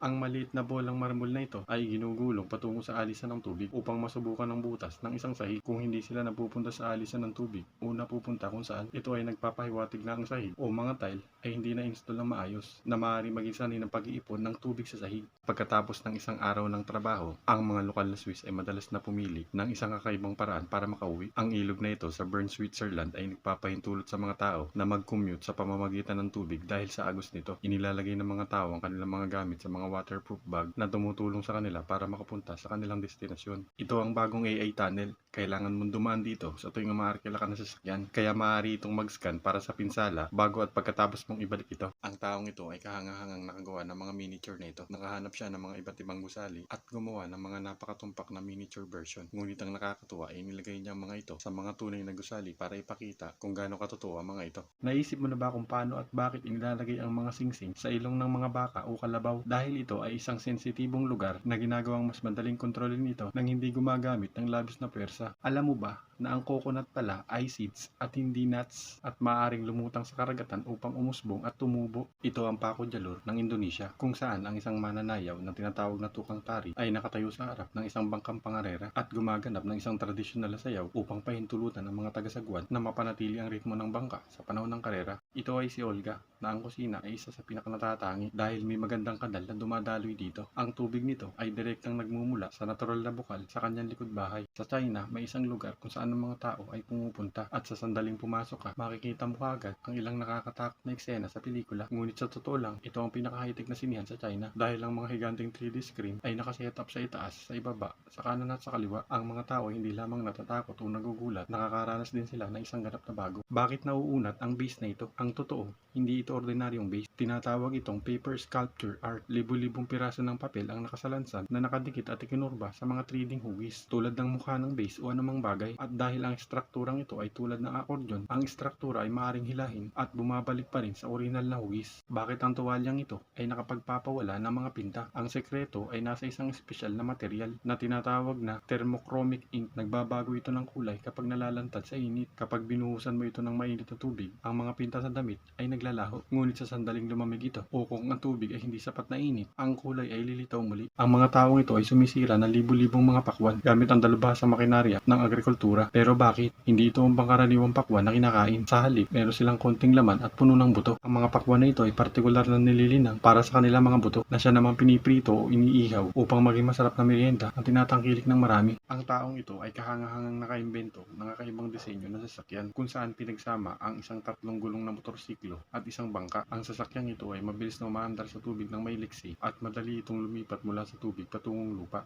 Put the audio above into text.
Ang maliit na bolang marmol na ito ay ginugulong patungo sa alisan ng tubig upang masubukan ng butas ng isang sahig. Kung hindi sila napupunta sa alisan ng tubig, una pupunta kung saan ito ay nagpapahiwatig na ang sahig o mga tile ay hindi na-install ng maayos na maaaring maging sanay ng pag-iipon ng tubig sa sahig. Pagkatapos ng isang araw ng trabaho, ang mga lokal na Swiss ay madalas na pumili ng isang kakaibang paraan para makauwi. Ang ilog na ito sa Bern, Switzerland ay nagpapahintulot sa mga tao na mag-commute sa pamamagitan ng tubig dahil sa agos nito. Inilalagay ng mga tao ang kanilang mga gamit sa mga waterproof bag na tumutulong sa kanila para makapunta sa kanilang destinasyon. Ito ang bagong AI tunnel. Kailangan mong dumaan dito sa tuwing umaarkila ka ng sasakyan, kaya maaari itong mag-scan para sa pinsala bago at pagkatapos mong ibalik ito. Ang taong ito ay kahangahangang nakagawa ng mga miniature na ito. Nakahanap siya ng mga iba't ibang gusali at gumawa ng mga napakatumpak na miniature version. Ngunit ang nakakatuwa ay nilagay niya ang mga ito sa mga tunay na gusali para ipakita kung gaano katotoo ang mga ito. Naisip mo na ba kung paano at bakit inilalagay ang mga singsing sa ilong ng mga baka o kalabaw? Dahil ito ay isang sensitibong lugar na ginagawang mas madaling kontrolin ito nang hindi gumagamit ng labis na pwersa. Alam mo ba na ang coconut pala ay seeds at hindi nuts at maaaring lumutang sa karagatan upang umusbong at tumubo? Ito ang Paco Jalur ng Indonesia, kung saan ang isang mananayaw na tinatawag na tukang tari ay nakatayo sa harap ng isang bangkang pangarera at gumaganap ng isang tradisyonal na sayaw upang pahintulutan ang mga tagasagwan na mapanatili ang ritmo ng bangka sa panahon ng karera. Ito ay si Olga, na ang kusina ay isa sa pinakanatatangi dahil may magandang kanal na dumadaloy dito. Ang tubig nito ay direktang nagmumula sa natural na bukal sa kanyang likod bahay. Sa China, may isang lugar kung saan ang mga tao ay pumupunta at sa sandaling pumasok ka, makikita mo kaagad ang ilang nakakatakot na eksena sa pelikula. Ngunit sa totoo lang, ito ang pinaka-high-tech na sinihan sa China dahil ang mga higanteng 3D screen ay nakaset up sa itaas, sa ibaba, sa kanan at sa kaliwa. Ang mga tao ay hindi lamang natatakot o nagugulat, nakakaranas din sila ng isang ganap na bago. Bakit nauunat ang base na ito? Ang totoo, hindi ito ordinaryong base. Tinatawag itong paper sculpture art. Libu-libong piraso ng papel ang nakasalansan na nakadikit at ikinurba sa mga 3D hugis tulad ng mukha ng base o anumang bagay. At dahil ang strukturang ito ay tulad ng akordyon, ang struktura ay maaaring hilahin at bumabalik pa rin sa orihinal na hugis. Bakit ang tuwalyang ito ay nakapagpapawala ng mga pinta? Ang sekreto ay nasa isang espesyal na material na tinatawag na thermochromic ink. Nagbabago ito ng kulay kapag nalalantad sa init. Kapag binuhusan mo ito ng mainit na tubig, ang mga pinta sa damit ay naglalaho. Ngunit sa sandaling lumamig ito o kung ang tubig ay hindi sapat na init, ang kulay ay lilitaw muli. Ang mga taong ito ay sumisira ng libu-libong mga pakwan gamit ang dalubhasang makinarya ng agrikultura. Pero bakit? Hindi ito ang pangkaraniwang pakwan na kinakain. Sa halip, meron silang konting laman at puno ng buto. Ang mga pakwan na ito ay partikular na nililinang para sa kanilang mga buto na siya naman piniprito o iniihaw upang maging masarap na merienda ang tinatangkilik ng marami. Ang taong ito ay kahangahangang nakaimbento ng kakaibang disenyo na sasakyan kung saan pinagsama ang isang tatlong gulong na motorsiklo at isang bangka. Ang sasakyang ito ay mabilis na umaandar sa tubig ng may liksi at madali itong lumipat mula sa tubig patungong lupa.